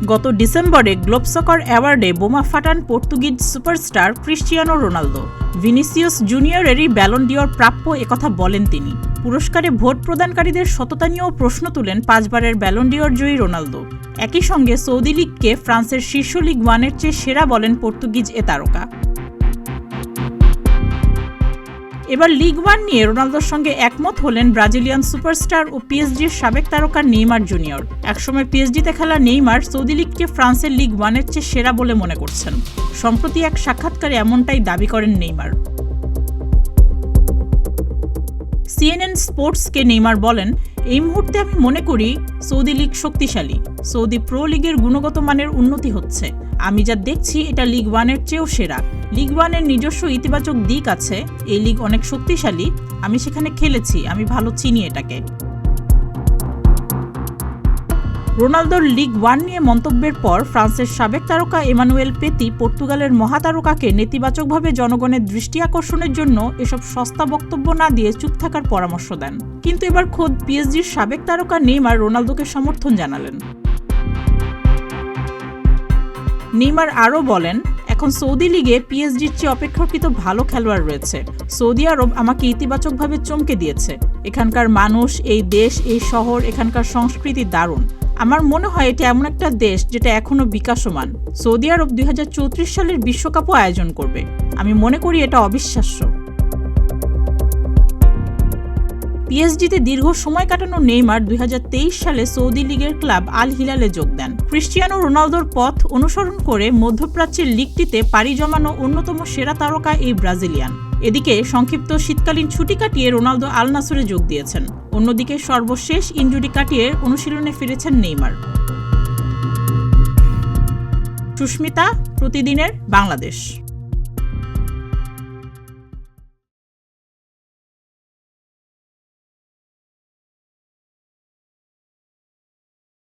গত ডিসেম্বরে globe soccer অ্যাওয়ার্ডে বোমা ফাটান Portuguese superstar Cristiano Ronaldo. Vinicius জুনিয়রেরই ব্যালন ডিওর প্রাপ্য একথা বলেন তিনি। পুরস্কারে ভোট প্রদানকারীদের সততা নিয়েও প্রশ্ন তুলেন 5 বারের ব্যালন ডিওর জয়ী রোনালদো। একই সঙ্গে সৌদি লিগকে ফ্রান্সের শীর্ষ লিগ 1-এর চেয়ে সেরা বলেন পর্তুগিজ এ তারকা। এবার লিগ 1 নিয়ে রোনালদোর সঙ্গে একমত হলেন ব্রাজিলিয়ান সুপারস্টার ও পিএসজির সাবেক তারকা নেইমার জুনিয়র। একসময় পিএসজিতে খেলা নেইমার সৌদি লিগকে ফ্রান্সের লিগ 1-এর চেয়ে সেরা বলে মনে করছেন। সম্প্রতি এক সাক্ষাৎকারে এমনটাই দাবি করেন নেইমার। সিএনএন স্পোর্টসকে নেইমার বলেন, এই মুহূর্তে আমি মনে করি সৌদি লিগ শক্তিশালী। সৌদি প্রো লিগের গুণগত মানের উন্নতি হচ্ছে। আমি যা দেখছি এটা লিগ 1-এর চেয়েও সেরা। লিগ 1-এর নিজস্ব ইতিবাচক দিক আছে। এই লিগ অনেক শক্তিশালী। আমি সেখানে খেলেছি, আমি ভালো চিনি এটাকে। রোনালদোর লিগ 1 নিয়ে মন্তব্যের পর ফ্রান্সের সাবেক তারকা এমানুয়েল পেতি পর্তুগালের মহাতারকাকে নেতিবাচকভাবে জনগণের দৃষ্টি আকর্ষণের জন্য এসব সস্তা বক্তব্য না দিয়ে চুপ থাকার পরামর্শ দেন। কিন্তু এবার খোদ পিএসজির সাবেক তারকা নেইমার রোনালদোকে সমর্থন জানালেন। নেইমার আরও বলেন, এখন সৌদি লিগে পিএসজির চেয়ে অপেক্ষাকৃত ভালো খেলোয়াড় রয়েছে। সৌদি আরব আমাকে ইতিবাচকভাবে চমকে দিয়েছে। এখানকার মানুষ, এই দেশ, এই শহর, এখানকার সংস্কৃতি দারুণ। আমার মনে হয় এটা এমন একটা দেশ যেটা এখনও বিকাশমান। সৌদি আরব 2034 সালের বিশ্বকাপও আয়োজন করবে। আমি মনে করি এটা অবিশ্বাস্য। পিএসজিতে দীর্ঘ সময় কাটানো নেইমার 2023 সালে সৌদি লিগের ক্লাব আল হিলালে যোগ দেন। ক্রিস্টিয়ানো রোনালদোর পথ অনুসরণ করে মধ্যপ্রাচ্যের লিগটিতে পাড়ি জমানো অন্যতম সেরা তারকা এই ব্রাজিলিয়ান। এদিকে সংক্ষিপ্ত শীতকালীন ছুটি কাটিয়ে রোনালদো আল নাসরে যোগ দিয়েছেন। অন্যদিকে সর্বশেষ ইনজুরি কাটিয়ে অনুশীলনে ফিরেছেন নেইমার। সুস্মিতা, প্রতিদিনের বাংলাদেশ।